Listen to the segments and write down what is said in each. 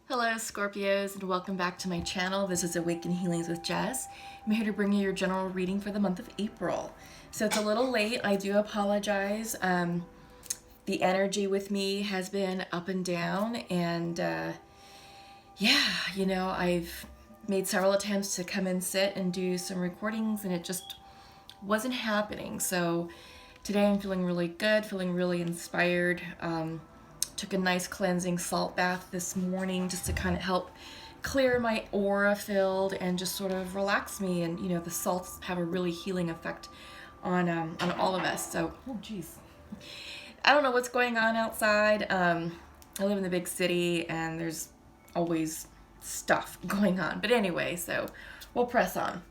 Hello Scorpios and welcome back to my channel. This is Awaken Healings with Jess. I'm here to bring you your general reading for the month of April. So it's a little late, I do apologize. The energy with me has been up and down and I've made several attempts to come and sit and do some recordings and it just wasn't happening. So today I'm feeling really good, feeling really inspired. Took a nice cleansing salt bath this morning just to kind of help clear my aura field and just sort of relax me. And the salts have a really healing effect on all of us. So, oh geez, I don't know what's going on outside. I live in the big city and there's always stuff going on. But anyway, so we'll press on.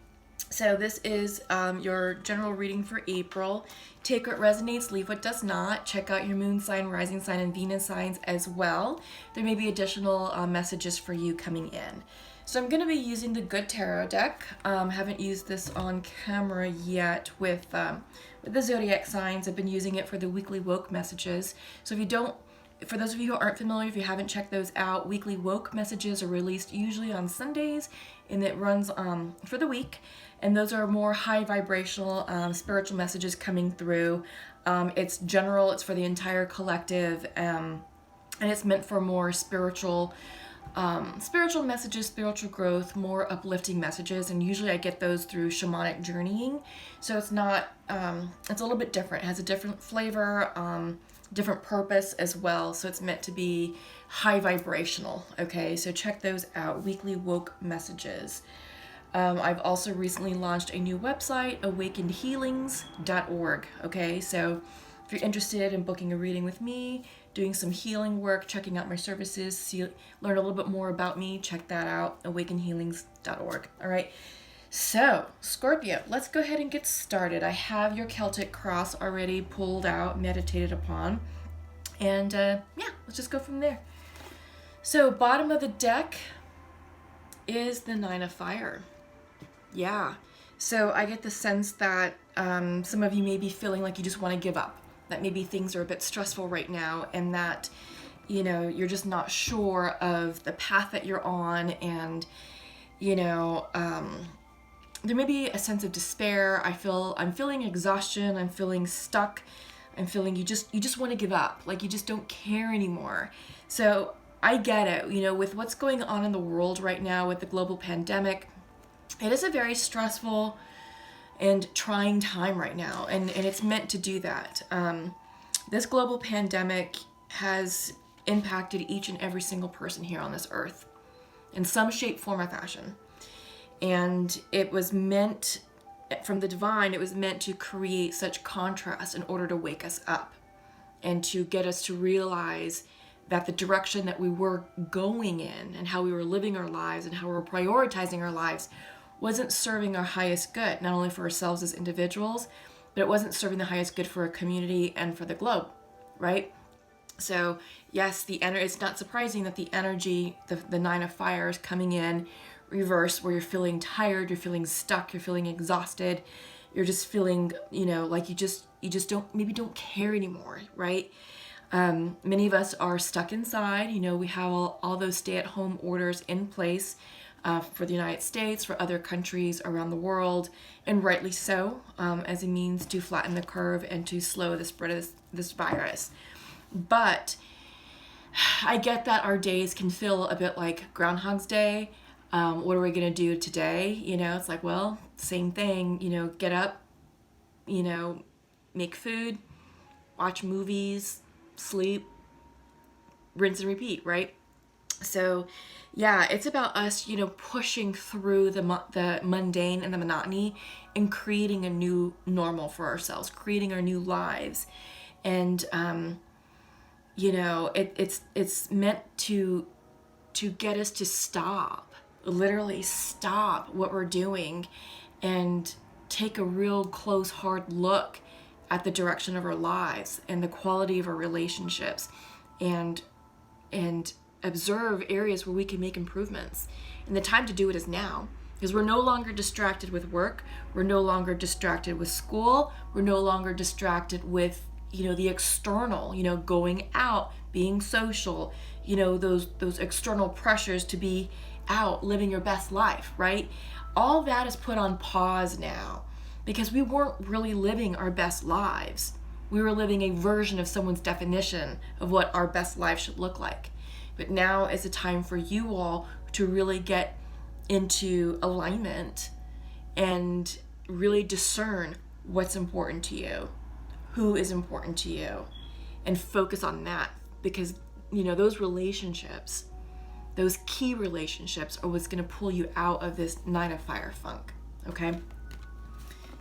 So this is your general reading for April. Take what resonates, leave what does not. Check out your moon sign, rising sign, and Venus signs as well. There may be additional messages for you coming in. So I'm going to be using the Good Tarot deck. Haven't used this on camera yet with the zodiac signs. I've been using it for the weekly woke messages. So for those of you who aren't familiar, if you haven't checked those out, weekly woke messages are released usually on Sundays, and it runs for the week. And those are more high vibrational spiritual messages coming through. It's general, it's for the entire collective, and it's meant for more spiritual messages, spiritual growth, more uplifting messages. And usually I get those through shamanic journeying. So it's not, it's a little bit different. It has a different flavor, different purpose as well. So it's meant to be high vibrational. Okay, so check those out, weekly woke messages. I've also recently launched a new website, awakenedhealings.org. Okay, so if you're interested in booking a reading with me, doing some healing work, checking out my services, learn a little bit more about me, check that out, awakenedhealings.org. All right, so Scorpio, let's go ahead and get started. I have your Celtic cross already pulled out, meditated upon, and let's just go from there. So bottom of the deck is the Nine of Fire. Yeah, so I get the sense that some of you may be feeling like you just want to give up, that maybe things are a bit stressful right now, and that you're just not sure of the path that you're on, and there may be a sense of despair. I'm feeling exhaustion, I'm feeling stuck, I'm feeling you just want to give up, like you just don't care anymore. So I get it, with what's going on in the world right now with the global pandemic. It is a very stressful and trying time right now, and it's meant to do that. This global pandemic has impacted each and every single person here on this earth in some shape, form, or fashion. And it was meant, from the divine, it was meant to create such contrast in order to wake us up and to get us to realize that the direction that we were going in and how we were living our lives and how we were prioritizing our lives wasn't serving our highest good, not only for ourselves as individuals, but it wasn't serving the highest good for our community and for the globe, right? So yes, it's not surprising that the energy, the Nine of Fire is coming in reverse, where you're feeling tired, you're feeling stuck, you're feeling exhausted, you're just feeling, like you just don't care anymore, right? Many of us are stuck inside. We have all those stay-at-home orders in place for the United States, for other countries around the world, and rightly so, as a means to flatten the curve and to slow the spread of this virus. But I get that our days can feel a bit like Groundhog's Day. What are we going to do today? It's like, well, same thing, get up, make food, watch movies, sleep, rinse and repeat, right? So yeah, it's about us, pushing through the mundane and the monotony and creating a new normal for ourselves, creating our new lives. And, it's meant to get us to stop, literally stop what we're doing and take a real close, hard look at the direction of our lives and the quality of our relationships, and observe areas where we can make improvements. And the time to do it is now, because we're no longer distracted with work, we're no longer distracted with school, we're no longer distracted with the external, going out, being social, those external pressures to be out living your best life, right? All that is put on pause now because we weren't really living our best lives. We were living a version of someone's definition of what our best life should look like. But now is a time for you all to really get into alignment and really discern what's important to you, who is important to you, and focus on that, because those relationships, those key relationships, are what's going to pull you out of this 9 of fire funk. Okay?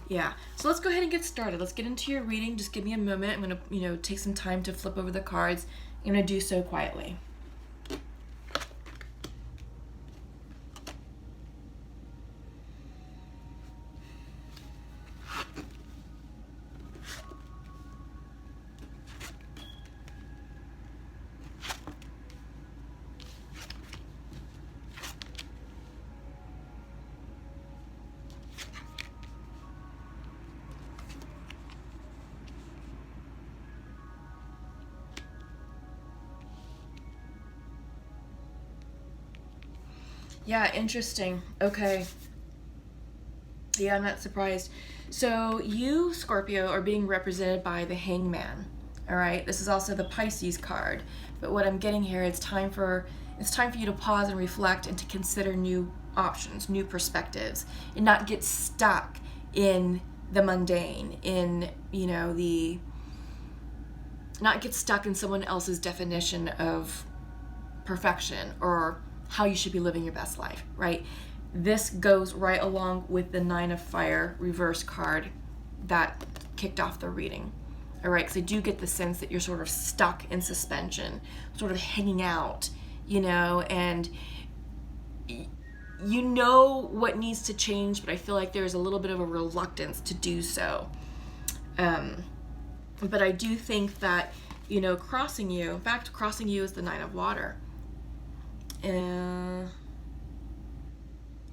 Yeah. So let's go ahead and get started. Let's get into your reading. Just give me a moment. I'm going to take some time to flip over the cards. I'm going to do so quietly. Yeah, interesting. Okay. Yeah, I'm not surprised. So you, Scorpio, are being represented by the Hangman. All right. This is also the Pisces card. But what I'm getting here, it's time for you to pause and reflect and to consider new options, new perspectives, and not get stuck in the mundane, not get stuck in someone else's definition of perfection or how you should be living your best life, right? This goes right along with the 9 of fire reverse card that kicked off the reading. All right, because I do get the sense that you're sort of stuck in suspension, sort of hanging out, and you know what needs to change, but I feel like there's a little bit of a reluctance to do so. But I do think that, crossing you is the 9 of water.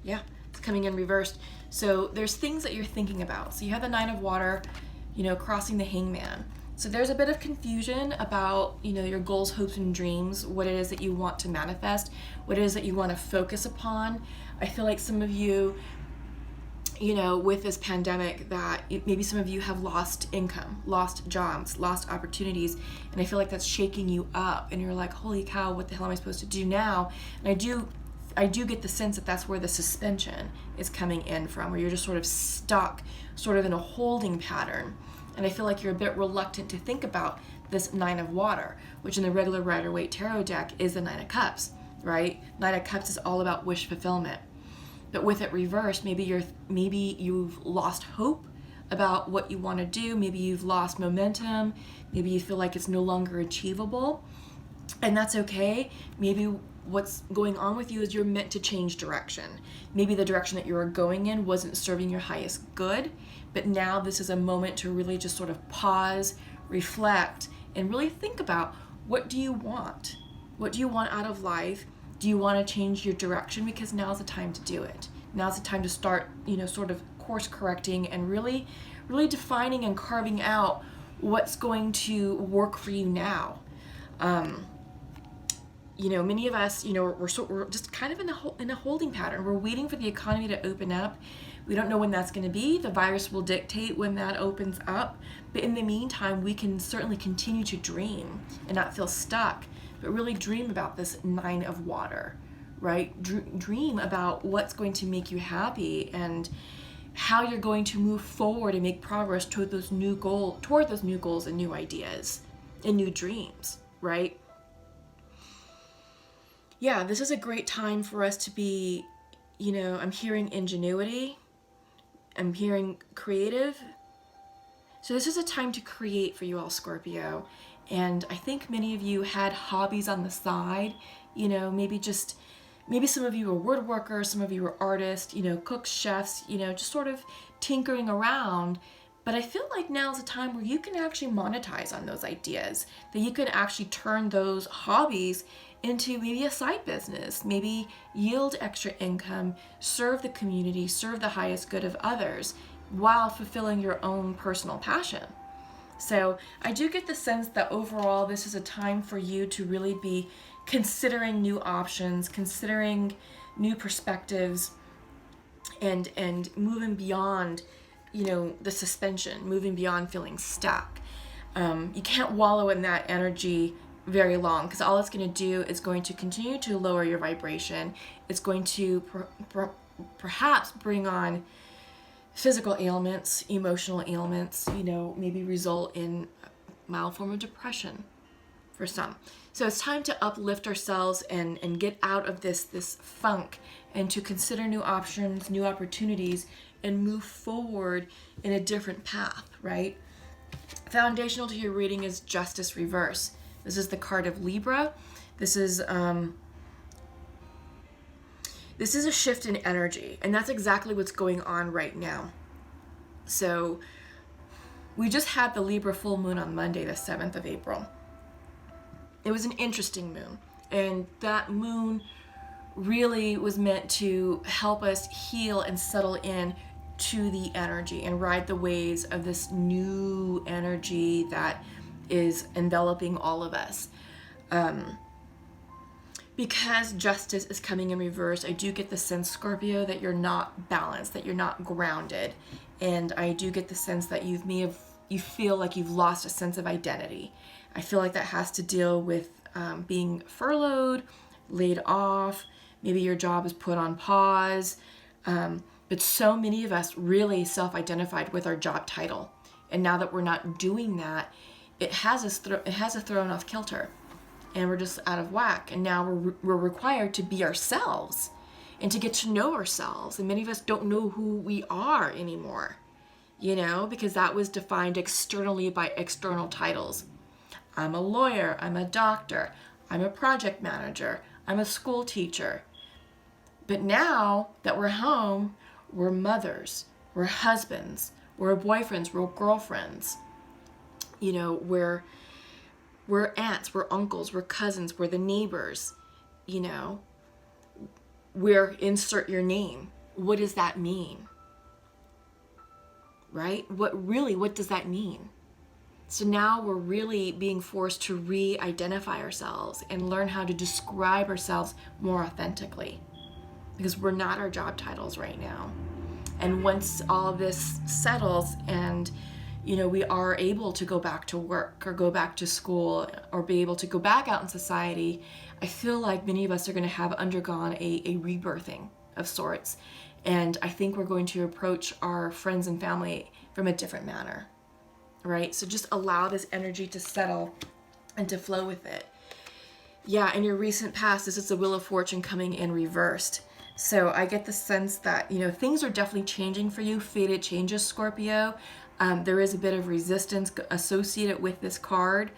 Yeah, it's coming in reversed. So there's things that you're thinking about. So you have the 9 of water, crossing the Hangman. So there's a bit of confusion about, your goals, hopes, and dreams, what it is that you want to manifest, what it is that you want to focus upon. I feel like some of you, with this pandemic, that maybe some of you have lost income, lost jobs, lost opportunities, and I feel like that's shaking you up, and you're like, holy cow, what the hell am I supposed to do now? And I do get the sense that that's where the suspension is coming in from, where you're just sort of stuck, sort of in a holding pattern. And I feel like you're a bit reluctant to think about this 9 of water, which in the regular Rider-Waite Tarot deck is the 9 of Cups, right? 9 of Cups is all about wish fulfillment. But with it reversed, maybe you've lost hope about what you want to do. Maybe you've lost momentum. Maybe you feel like it's no longer achievable. And that's okay. Maybe what's going on with you is you're meant to change direction. Maybe the direction that you were going in wasn't serving your highest good. But now this is a moment to really just sort of pause, reflect, and really think about, what do you want? What do you want out of life? Do you want to change your direction? Because now's the time to do it. Now's the time to start, sort of course correcting and really, really defining and carving out what's going to work for you now. Many of us, we're just kind of in a holding pattern. We're waiting for the economy to open up. We don't know when that's going to be. The virus will dictate when that opens up. But in the meantime, we can certainly continue to dream and not feel stuck, but really dream about this 9 of water, right? Dream about what's going to make you happy and how you're going to move forward and make progress toward those new goals and new ideas and new dreams, right? Yeah, this is a great time for us to be, I'm hearing ingenuity, I'm hearing creative. So this is a time to create for you all, Scorpio. And I think many of you had hobbies on the side, maybe some of you were woodworkers, some of you were artists, cooks, chefs, just sort of tinkering around. But I feel like now's a time where you can actually monetize on those ideas, that you can actually turn those hobbies into maybe a side business, maybe yield extra income, serve the community, serve the highest good of others while fulfilling your own personal passion. So I do get the sense that overall this is a time for you to really be considering new options, considering new perspectives, and moving beyond, the suspension, moving beyond feeling stuck. You can't wallow in that energy very long, because all it's going to do is going to continue to lower your vibration. It's going to perhaps bring on physical ailments, emotional ailments, maybe result in a mild form of depression for some. So it's time to uplift ourselves and get out of this funk, and to consider new options, new opportunities, and move forward in a different path, right? Foundational to your reading is Justice Reverse. This is the card of Libra. This is a shift in energy, and that's exactly what's going on right now. So we just had the Libra full moon on Monday, the 7th of April. It was an interesting moon, and that moon really was meant to help us heal and settle in to the energy and ride the waves of this new energy that is enveloping all of us. Because justice is coming in reverse, I do get the sense, Scorpio, that you're not balanced, that you're not grounded. And I do get the sense that you feel like you've lost a sense of identity. I feel like that has to deal with being furloughed, laid off, maybe your job is put on pause. But so many of us really self-identified with our job title. And now that we're not doing that, it has us thrown off kilter. And we're just out of whack. And now we're required to be ourselves and to get to know ourselves. And many of us don't know who we are anymore, because that was defined externally by external titles. I'm a lawyer, I'm a doctor, I'm a project manager, I'm a school teacher. But now that we're home, we're mothers, we're husbands, we're boyfriends, we're girlfriends. We're aunts, we're uncles, we're cousins, we're the neighbors, we're insert your name. What does that mean? Right? What does that mean? So now we're really being forced to re-identify ourselves and learn how to describe ourselves more authentically, because we're not our job titles right now. And once all of this settles and we are able to go back to work or go back to school or be able to go back out in society, I feel like many of us are going to have undergone a rebirthing of sorts. And I think we're going to approach our friends and family from a different manner, right? So just allow this energy to settle and to flow with it. Yeah, in your recent past, this is the Wheel of Fortune coming in reversed. So I get the sense that, things are definitely changing for you. Fated changes, Scorpio. There is a bit of resistance associated with this card.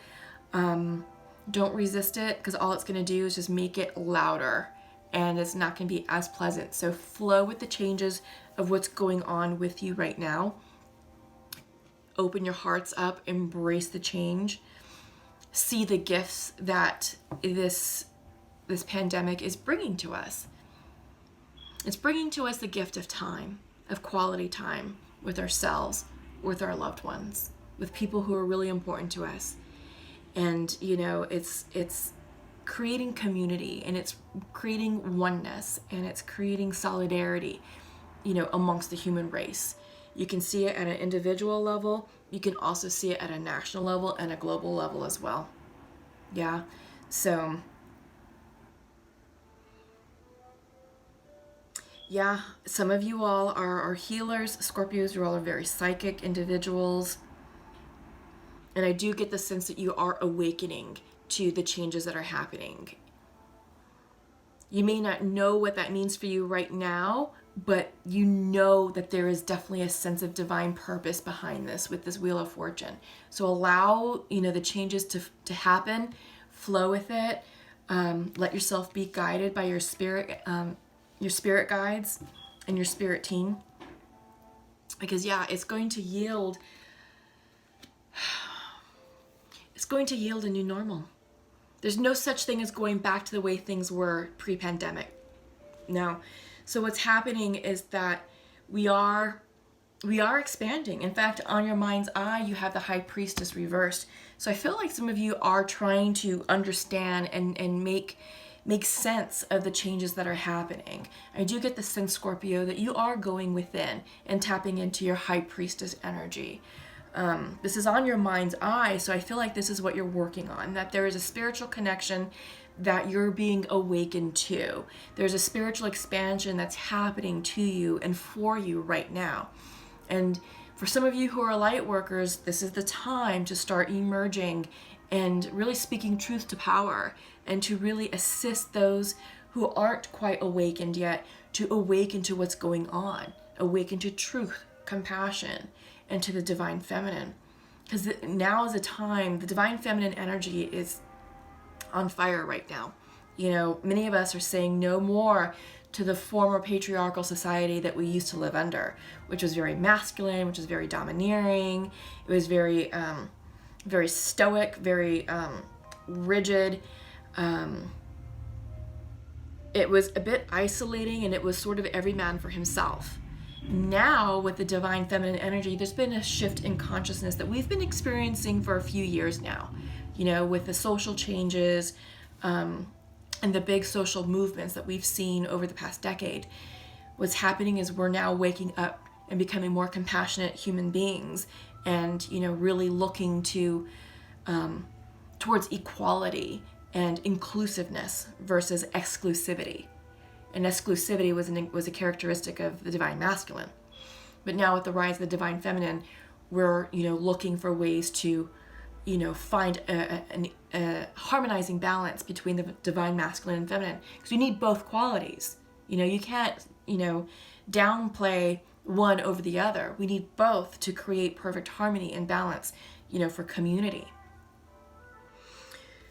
Don't resist it, because all it's going to do is just make it louder, and it's not going to be as pleasant. So flow with the changes of what's going on with you right now. Open your hearts up, embrace the change. See the gifts that this pandemic is bringing to us. It's bringing to us the gift of time, of quality time with ourselves, with our loved ones, with people who are really important to us. And, it's creating community, and it's creating oneness, and it's creating solidarity, amongst the human race. You can see it at an individual level. You can also see it at a national level and a global level as well. Yeah. So, yeah, some of you all are healers. Scorpios, you all are very psychic individuals. And I do get the sense that you are awakening to the changes that are happening. You may not know what that means for you right now, but you know that there is definitely a sense of divine purpose behind this with this Wheel of Fortune. So allow, the changes to happen, flow with it. Let yourself be guided by your spirit guides and your spirit team. Because it's going to yield a new normal. There's no such thing as going back to the way things were pre-pandemic. No. So what's happening is that we are we are expanding. In fact, on your mind's eye, you have the High Priestess reversed. So I feel like some of you are trying to understand and make sense of the changes that are happening. I do get the sense, Scorpio, that you are going within and tapping into your High Priestess energy. This is on your mind's eye, so I feel like this is what you're working on, that there is a spiritual connection that you're being awakened to. There's a spiritual expansion that's happening to you and for you right now. And for some of you who are light workers, this is the time to start emerging and really speaking truth to power, and to really assist those who aren't quite awakened yet to awaken to what's going on, awaken to truth, compassion, and to the divine feminine. Because now is a time, the divine feminine energy is on fire right now. You know, many of us are saying no more to the former patriarchal society that we used to live under, which was very masculine, which was very domineering. It was very, very stoic, very rigid. It was a bit isolating, and it was sort of every man for himself. Now, with the divine feminine energy, there's been a shift in consciousness that we've been experiencing for a few years now. You know, with the social changes and the big social movements that we've seen over the past decade, what's happening is we're now waking up and becoming more compassionate human beings, and, you know, really looking to towards equality and inclusiveness versus exclusivity. And exclusivity was a characteristic of the divine masculine. But now with the rise of the divine feminine, we're, you know, looking for ways to, you know, find a harmonizing balance between the divine masculine and feminine, because you need both qualities. You know, you can't, you know, downplay one over the other. We need both to create perfect harmony and balance, you know, for community.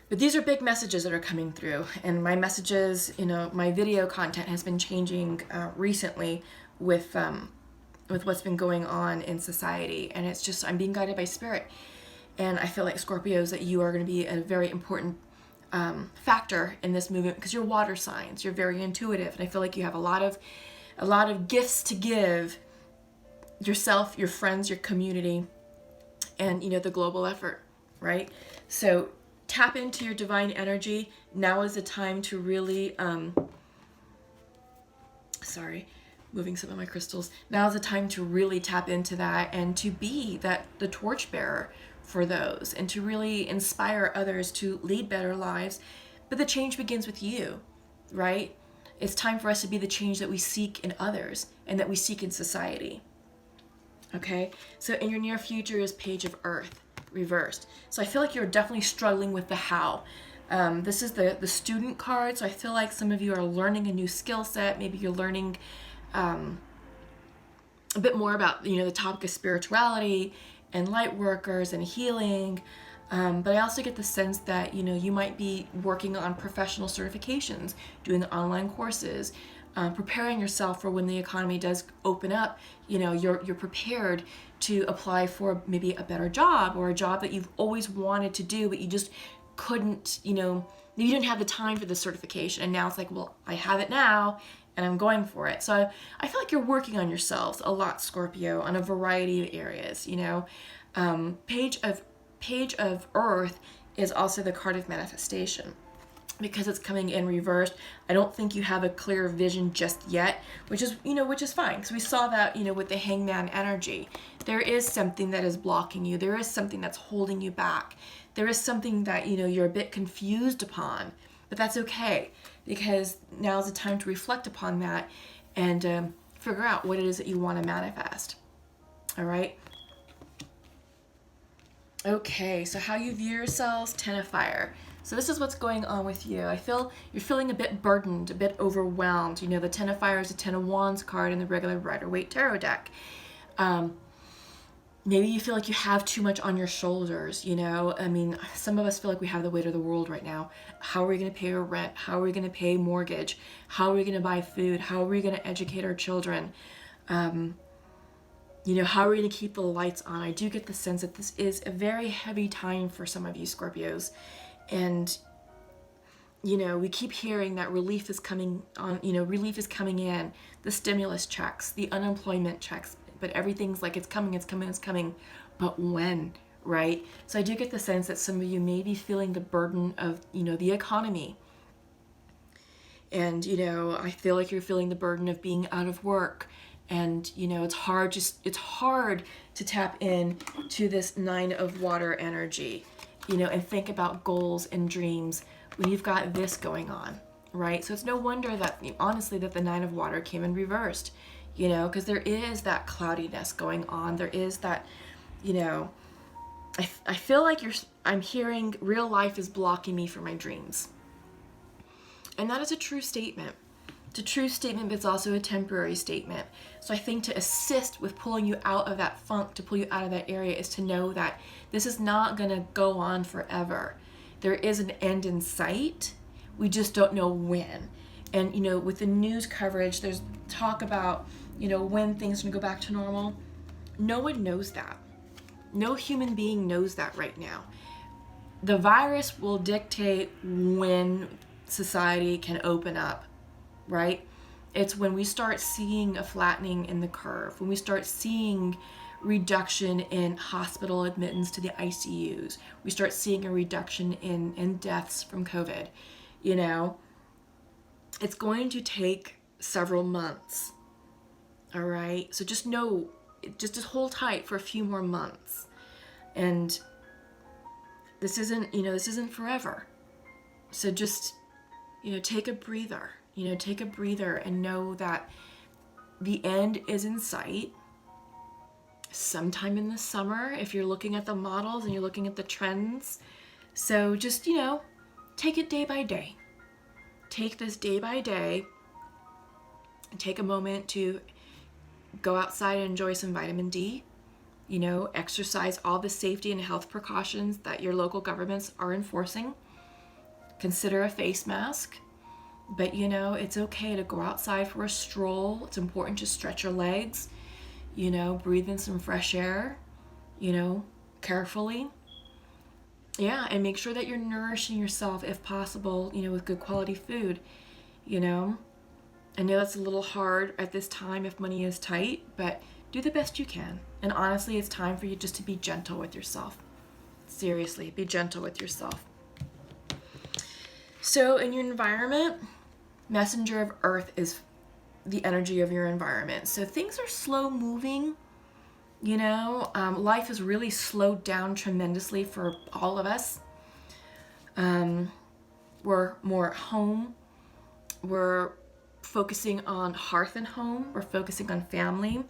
But these are big messages that are coming through, and my messages, you know, my video content has been changing recently with what's been going on in society, and it's just, I'm being guided by spirit. And I feel like, Scorpios, that you are going to be a very important factor in this movement, because you're water signs, you're very intuitive, and I feel like you have a lot of gifts to give yourself, your friends, your community, and, you know, the global effort, right? So tap into your divine energy. Now is the time to really, moving some of my crystals. Now is the time to really tap into that, and to be the torchbearer for those, and to really inspire others to lead better lives. But the change begins with you, right? It's time for us to be the change that we seek in others and that we seek in society. Okay? So in your near future is Page of Earth reversed. So I feel like you're definitely struggling with the how. This is the student card, so I feel like some of you are learning a new skill set. Maybe you're learning a bit more about, you know, the topic of spirituality and light workers and healing. But I also get the sense that, you know, you might be working on professional certifications, doing online courses, preparing yourself for when the economy does open up. You know, you're prepared to apply for maybe a better job, or a job that you've always wanted to do, but you just couldn't, you know, you didn't have the time for the certification. And now it's like, well, I have it now and I'm going for it. So I feel like you're working on yourselves a lot, Scorpio, on a variety of areas, you know. Page of Earth is also the card of manifestation, because it's coming in reversed. I don't think you have a clear vision just yet, which is fine, because we saw that, you know, with the Hangman energy. There is something that is blocking you. There is something that's holding you back. There is something that, you know, you're a bit confused upon, but that's okay, because now's the time to reflect upon that and figure out what it is that you want to manifest. All right? Okay, so how you view yourselves, Ten of Fire. So this is what's going on with you. I feel you're feeling a bit burdened, a bit overwhelmed. You know, the Ten of Fire is a Ten of Wands card in the regular Rider-Waite Tarot deck. Maybe you feel like you have too much on your shoulders, you know? I mean, some of us feel like we have the weight of the world right now. How are we going to pay our rent? How are we going to pay mortgage? How are we going to buy food? How are we going to educate our children? You know, how are we going to keep the lights on? I do get the sense that this is a very heavy time for some of you Scorpios. And, you know, we keep hearing that relief is coming on, you know, relief is coming in, the stimulus checks, the unemployment checks, but everything's like, it's coming, it's coming, it's coming. But when, right? So I do get the sense that some of you may be feeling the burden of, the economy. And, I feel like you're feeling the burden of being out of work. And, it's hard to tap in to this 9 of water energy, and think about goals and dreams when you've got this going on, right? So it's no wonder that, honestly, that the 9 of water came in reversed, because there is that cloudiness going on. There is that, I feel like I'm hearing real life is blocking me from my dreams. And that is a true statement. It's a true statement, but it's also a temporary statement. So I think to assist with pulling you out of that funk, to pull you out of that area, is to know that this is not going to go on forever. There is an end in sight. We just don't know when. And, with the news coverage, there's talk about, when things are going to go back to normal. No one knows that. No human being knows that right now. The virus will dictate when society can open up, right? It's when we start seeing a flattening in the curve, when we start seeing reduction in hospital admittance to the ICUs, we start seeing a reduction in deaths from COVID. It's going to take several months, all right? So just hold tight for a few more months. And this isn't forever. So just, take a breather, and know that the end is in sight sometime in the summer if you're looking at the models and you're looking at the trends. So just, take it day by day. Take this day by day and take a moment to go outside and enjoy some vitamin D, exercise all the safety and health precautions that your local governments are enforcing. Consider a face mask, but it's okay to go outside for a stroll. It's important to stretch your legs, breathe in some fresh air, carefully. Yeah, and make sure that you're nourishing yourself if possible, with good quality food, I know that's a little hard at this time if money is tight, but do the best you can. And honestly, it's time for you just to be gentle with yourself. Seriously, be gentle with yourself. So in your environment, messenger of earth is the energy of your environment. So things are slow moving, life is really slowed down tremendously for all of us. We're more at home. We're focusing on hearth and home. We're focusing on family.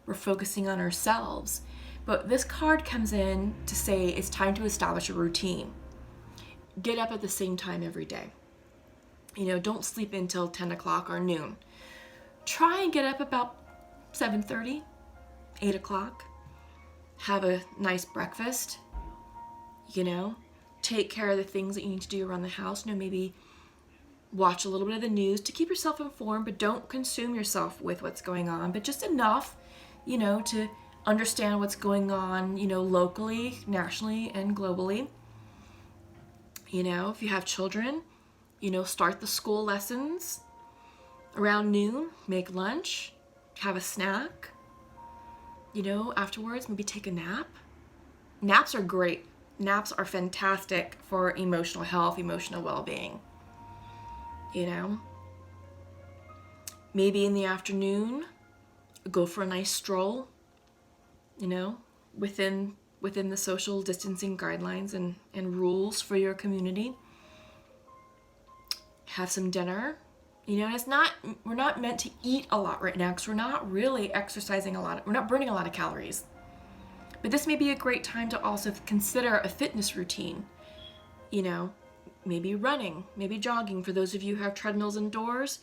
We're focusing on ourselves. But this card comes in to say it's time to establish a routine. Get up at the same time every day. Don't sleep until 10 o'clock or noon. Try and get up about 7:30, 8 o'clock. Have a nice breakfast. Take care of the things that you need to do around the house. Maybe watch a little bit of the news to keep yourself informed, but don't consume yourself with what's going on, but just enough, to understand what's going on, locally, nationally, and globally. If you have children, start the school lessons around noon, make lunch, have a snack, afterwards, maybe take a nap. Naps are great. Naps are fantastic for emotional health, emotional well-being. Maybe in the afternoon, go for a nice stroll, within the social distancing guidelines and rules for your community. Have some dinner. We're not meant to eat a lot right now because we're not really exercising a lot. We're not burning a lot of calories. But this may be a great time to also consider a fitness routine. Maybe running, maybe jogging. For those of you who have treadmills indoors,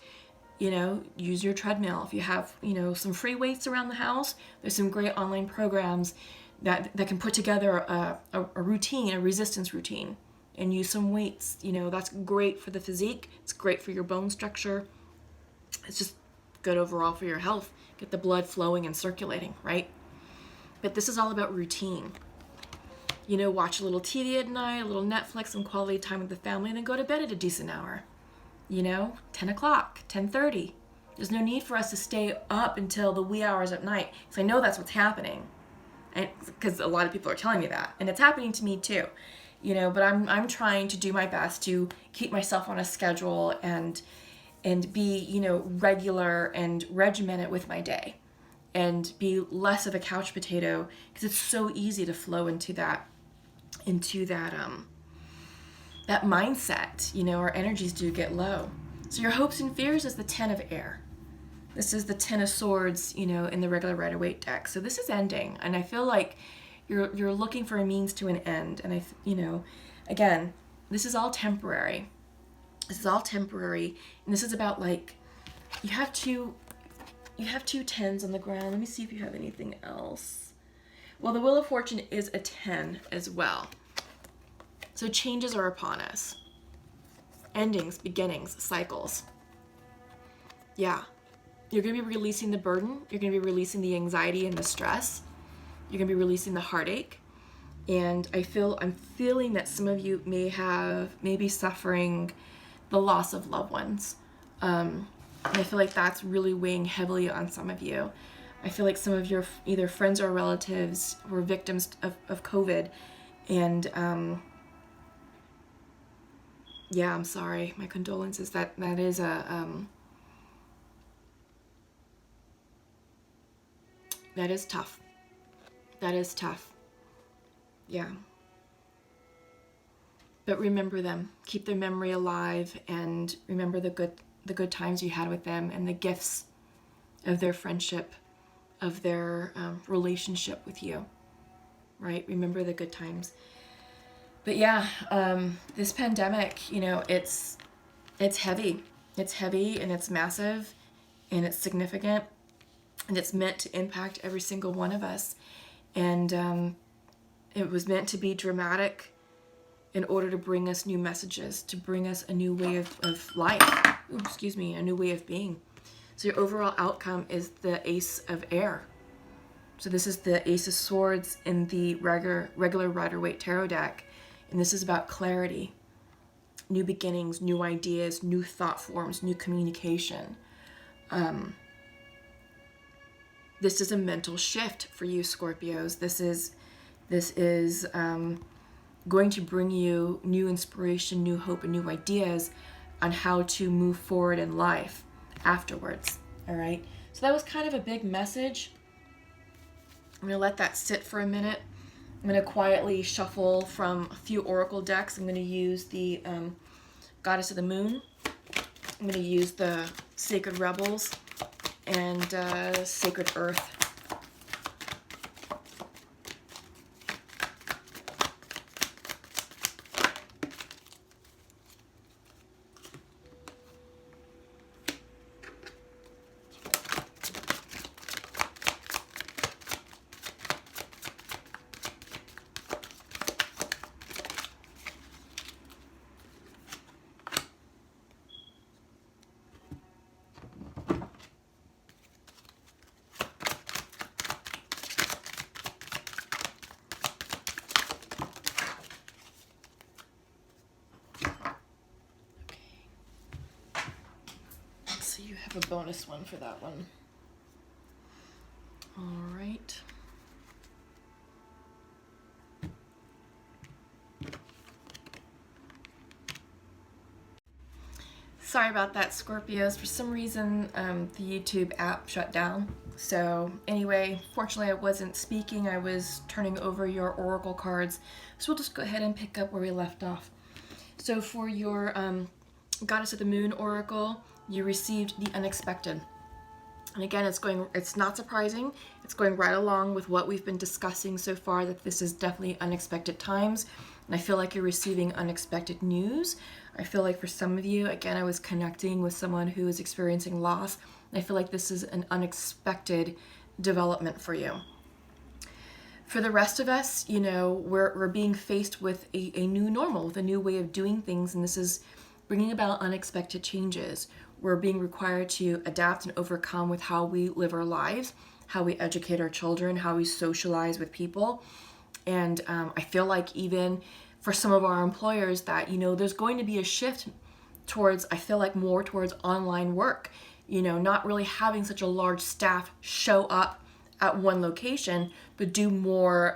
use your treadmill. If you have, some free weights around the house, there's some great online programs that can put together a routine, a resistance routine, and use some weights. That's great for the physique. It's great for your bone structure. It's just good overall for your health. Get the blood flowing and circulating, right? But this is all about routine. Watch a little TV at night, a little Netflix, some quality time with the family, and then go to bed at a decent hour. 10 o'clock, 10:30. There's no need for us to stay up until the wee hours at night, because I know that's what's happening, and because a lot of people are telling me that, and it's happening to me too, but I'm trying to do my best to keep myself on a schedule and be, regular and regimented with my day, and be less of a couch potato, because it's so easy to flow into that that mindset. Our energies do get low. So your hopes and fears is the 10 of air. This is the 10 of swords, in the regular Rider-Waite deck. So this is ending, and I feel like you're looking for a means to an end. And again, this is all temporary. This is all temporary, and this is about, like, you have two 10s on the ground. Let me see if you have anything else. Well, the Wheel of Fortune is a 10 as well. So changes are upon us. Endings, beginnings, cycles. Yeah. You're going to be releasing the burden. You're going to be releasing the anxiety and the stress. You're going to be releasing the heartache. And I'm feeling that some of you may be suffering the loss of loved ones. And I feel like that's really weighing heavily on some of you. I feel like some of your either friends or relatives were victims of COVID. And yeah, I'm sorry. My condolences. That is that is tough. That is tough. Yeah. But remember them. Keep their memory alive, and remember the good times you had with them, and the gifts of their friendship, of their relationship with you. Right? Remember the good times. But yeah, this pandemic, it's heavy. It's heavy, and it's massive, and it's significant, and it's meant to impact every single one of us. And it was meant to be dramatic in order to bring us new messages, to bring us a new way of life. Ooh, excuse me, a new way of being. So your overall outcome is the Ace of Air. So this is the Ace of Swords in the regular Rider-Waite Tarot deck. And this is about clarity, new beginnings, new ideas, new thought forms, new communication. This is a mental shift for you, Scorpios. This is going to bring you new inspiration, new hope, and new ideas on how to move forward in life afterwards. All right. So that was kind of a big message. I'm going to let that sit for a minute. I'm going to quietly shuffle from a few oracle decks. I'm going to use the Goddess of the Moon. I'm going to use the Sacred Rebels and Sacred Earth. So you have a bonus one for that one. All right. Sorry about that, Scorpios. For some reason, the YouTube app shut down. So anyway, fortunately I wasn't speaking. I was turning over your oracle cards. So we'll just go ahead and pick up where we left off. So for your Goddess of the Moon oracle, you received the unexpected. And again, it's not surprising. It's going right along with what we've been discussing so far, that this is definitely unexpected times. And I feel like you're receiving unexpected news. I feel like for some of you, again, I was connecting with someone who is experiencing loss. And I feel like this is an unexpected development for you. For the rest of us, we're being faced with a new normal, with a new way of doing things. And this is bringing about unexpected changes. We're being required to adapt and overcome with how we live our lives, how we educate our children, how we socialize with people. And I feel like even for some of our employers that, there's going to be a shift towards, I feel like more towards online work. you know, not really having such a large staff show up at one location, but do more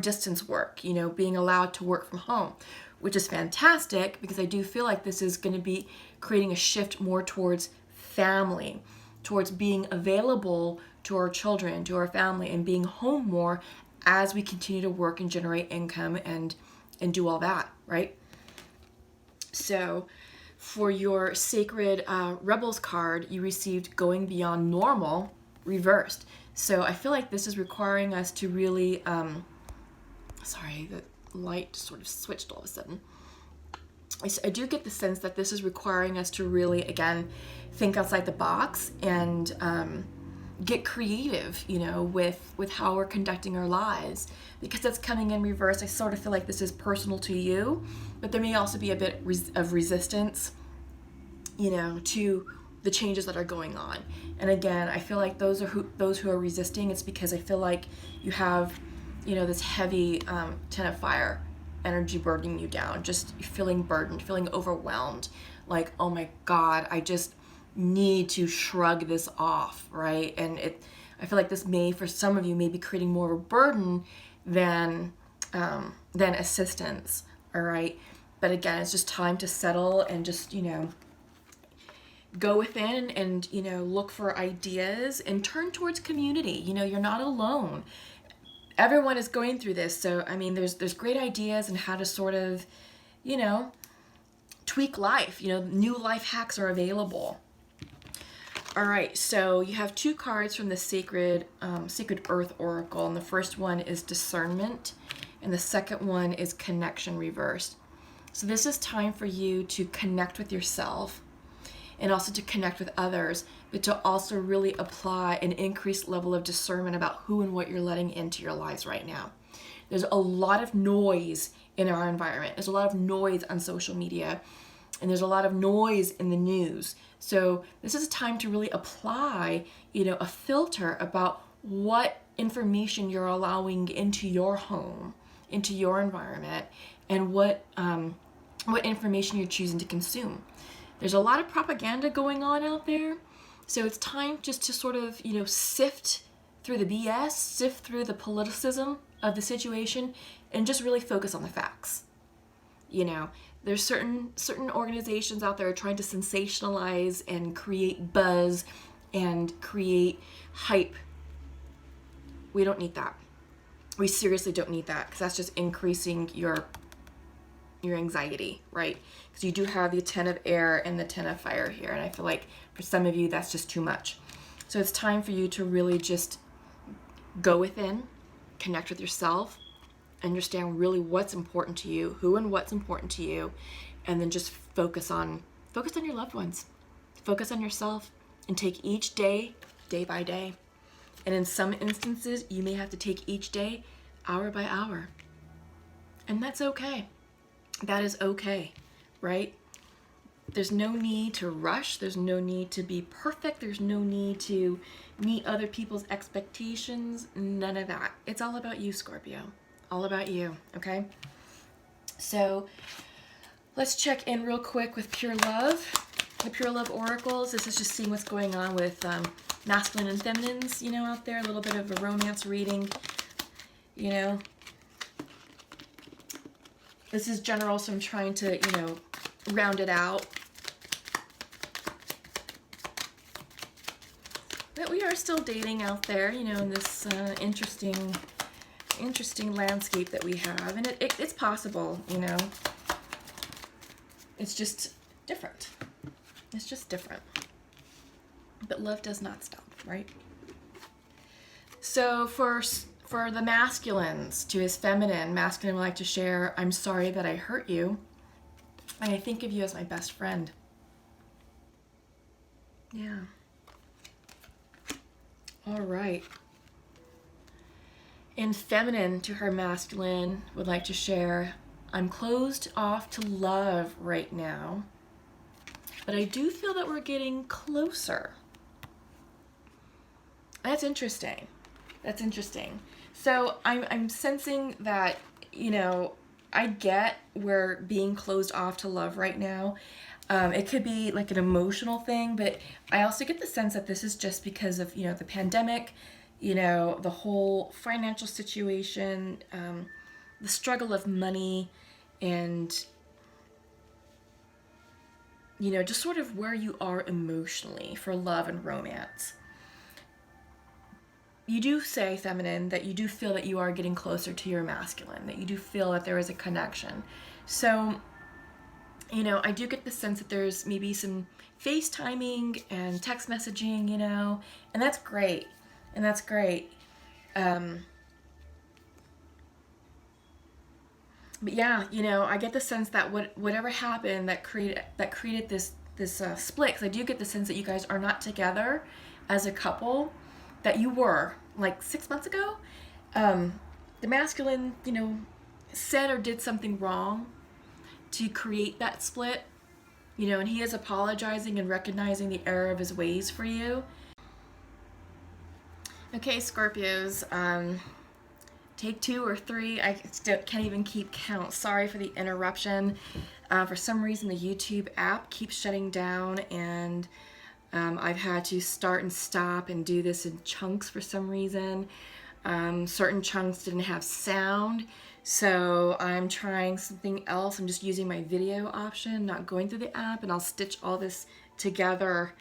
distance work, you know, being allowed to work from home, which is fantastic because I do feel like this is going to be creating a shift more towards family, towards being available to our children, to our family, and being home more as we continue to work and generate income and do all that, right? So for your Sacred Rebels card, you received Going Beyond Normal reversed. So I feel like this is requiring us to really, sorry, the light sort of switched all of a sudden. I do get the sense that this is requiring us to really, again, think outside the box and get creative, you know, with how we're conducting our lives. Because that's coming in reverse, I sort of feel like this is personal to you, but there may also be a bit of resistance, you know, to the changes that are going on. And again, I feel like those who are resisting, it's because I feel like you have, you know, this heavy Ten of Fire energy burdening you down, just feeling burdened, feeling overwhelmed, like, oh my God, I just need to shrug this off, right? And I feel like this may, for some of you, may be creating more of a burden than assistance, all right? But again, it's just time to settle and just, you know, go within and, you know, look for ideas and turn towards community. You know, you're not alone. Everyone is going through this. So, I mean, there's great ideas and how to sort of, you know, tweak life. You know, new life hacks are available. All right, so you have two cards from the Sacred Earth Oracle, and the first one is Discernment, and the second one is Connection reversed. So this is time for you to connect with yourself and also to connect with others, but to also really apply an increased level of discernment about who and what you're letting into your lives right now. There's a lot of noise in our environment. There's a lot of noise on social media, and there's a lot of noise in the news. So this is a time to really apply, you know, a filter about what information you're allowing into your home, into your environment, and what information you're choosing to consume. There's a lot of propaganda going on out there. So it's time just to sort of, you know, sift through the BS, sift through the politicism of the situation, and just really focus on the facts. You know, there's certain organizations out there trying to sensationalize and create buzz and create hype. We don't need that. We seriously don't need that, because that's just increasing your anxiety, right? Because you do have the Ten of Air and the Ten of Fire here, and I feel like for some of you that's just too much. So it's time for you to really just go within, connect with yourself, understand really what's important to you, who and what's important to you, and then just focus on your loved ones. Focus on yourself and take each day, day by day. And in some instances, you may have to take each day hour by hour. And that's okay. That is okay, right? There's no need to rush. There's no need to be perfect. There's no need to meet other people's expectations. None of that. It's all about you, Scorpio. All about you, okay? So let's check in real quick with Pure Love. The Pure Love Oracles. This is just seeing what's going on with masculine and feminines, you know, out there. A little bit of a romance reading, you know. This is general, so I'm trying to, you know, round it out. But we are still dating out there, you know, in this interesting landscape that we have. And it's possible, you know. It's just different. It's just different. But love does not stop, right? So for the masculines, to his feminine, masculine would like to share, I'm sorry that I hurt you, and I think of you as my best friend. Yeah. All right. And feminine, to her masculine, would like to share, I'm closed off to love right now, but I do feel that we're getting closer. That's interesting. That's interesting. So I'm sensing that, you know, I get we're being closed off to love right now. It could be like an emotional thing, but I also get the sense that this is just because of, the pandemic, the whole financial situation, the struggle of money, and, just sort of where you are emotionally for love and romance. You do say, feminine, that you do feel that you are getting closer to your masculine, that you do feel that there is a connection. So, I do get the sense that there's maybe some FaceTiming and text messaging, and that's great. And that's great. But yeah, I get the sense that whatever happened that created this split, because I do get the sense that you guys are not together as a couple, that you were like 6 months ago. The masculine, said or did something wrong to create that split, and he is apologizing and recognizing the error of his ways for you. Okay, Scorpios, take 2 or 3. I still can't even keep count. Sorry for the interruption. For some reason, the YouTube app keeps shutting down, and I've had to start and stop and do this in chunks for some reason. Certain chunks didn't have sound, so I'm trying something else. I'm just using my video option, not going through the app, and I'll stitch all this together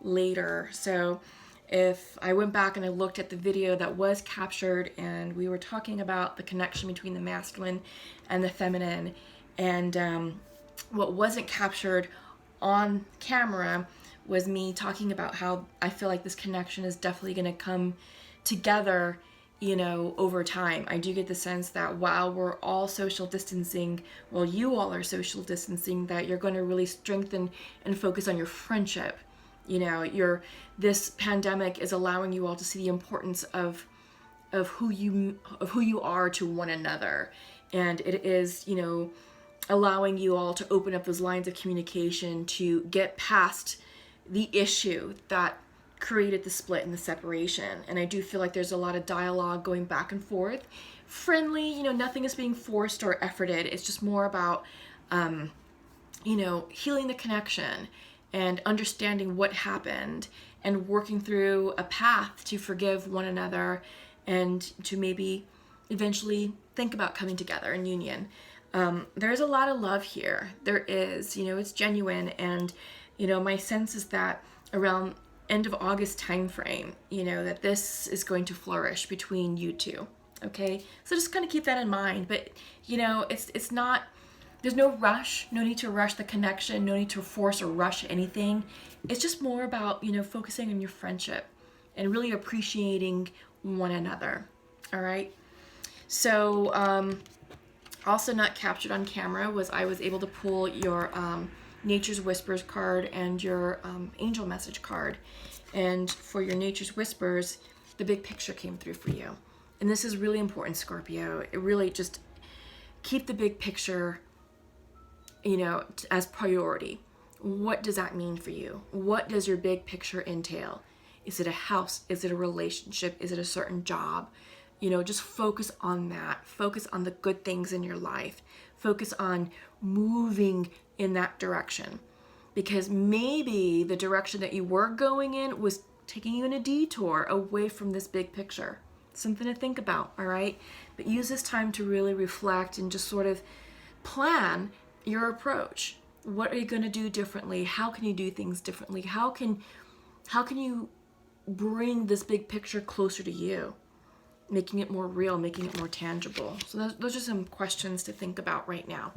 later. So if I went back and I looked at the video that was captured, and we were talking about the connection between the masculine and the feminine, and what wasn't captured on camera was me talking about how I feel like this connection is definitely going to come together, over time. I do get the sense that while we're all social distancing, while you all are social distancing, that you're going to really strengthen and focus on your friendship. This pandemic is allowing you all to see the importance of who you are to one another, and it is, allowing you all to open up those lines of communication to get past the issue that created the split and the separation. And I do feel like there's a lot of dialogue going back and forth, friendly, nothing is being forced or efforted. It's just more about healing the connection and understanding what happened and working through a path to forgive one another and to maybe eventually think about coming together in union. There's a lot of love here. There is, it's genuine, and my sense is that around end of August timeframe, that this is going to flourish between you two. Okay, so just kind of keep that in mind. But it's not. There's no rush. No need to rush the connection. No need to force or rush anything. It's just more about focusing on your friendship and really appreciating one another. All right. So also not captured on camera was I was able to pull your Nature's Whispers card and your angel message card. And for your Nature's Whispers, the big picture came through for you. And this is really important, Scorpio. It really just keep the big picture, as priority. What does that mean for you? What does your big picture entail? Is it a house? Is it a relationship? Is it a certain job? Just focus on that. Focus on the good things in your life. Focus on moving in that direction, because maybe the direction that you were going in was taking you in a detour away from this big picture. Something to think about, all right? But use this time to really reflect and just sort of plan your approach. What are you going to do differently? How can you do things differently? How can you bring this big picture closer to you, making it more real, making it more tangible? So those are some questions to think about right now.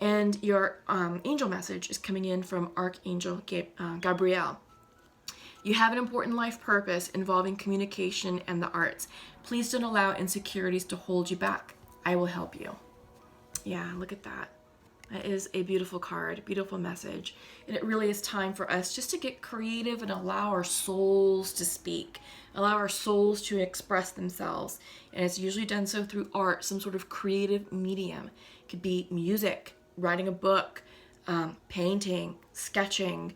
And your angel message is coming in from Archangel Gabriel. You have an important life purpose involving communication and the arts. Please don't allow insecurities to hold you back. I will help you. Yeah, look at that. That is a beautiful card, beautiful message. And it really is time for us just to get creative and allow our souls to speak, allow our souls to express themselves. And it's usually done so through art, some sort of creative medium. It could be music, writing a book, painting, sketching,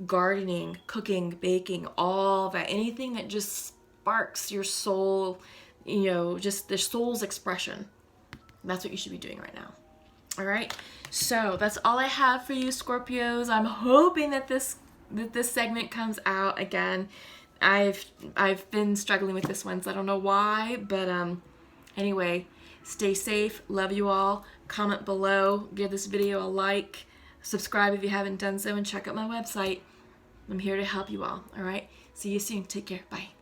gardening, cooking, baking, all that. Anything that just sparks your soul, just the soul's expression. That's what you should be doing right now. All right, so that's all I have for you, Scorpios. I'm hoping that this segment comes out again. I've been struggling with this one, so I don't know why, but anyway, stay safe. Love you all. Comment below. Give this video a like. Subscribe if you haven't done so, and check out my website. I'm here to help you all. All right. See you soon. Take care. Bye.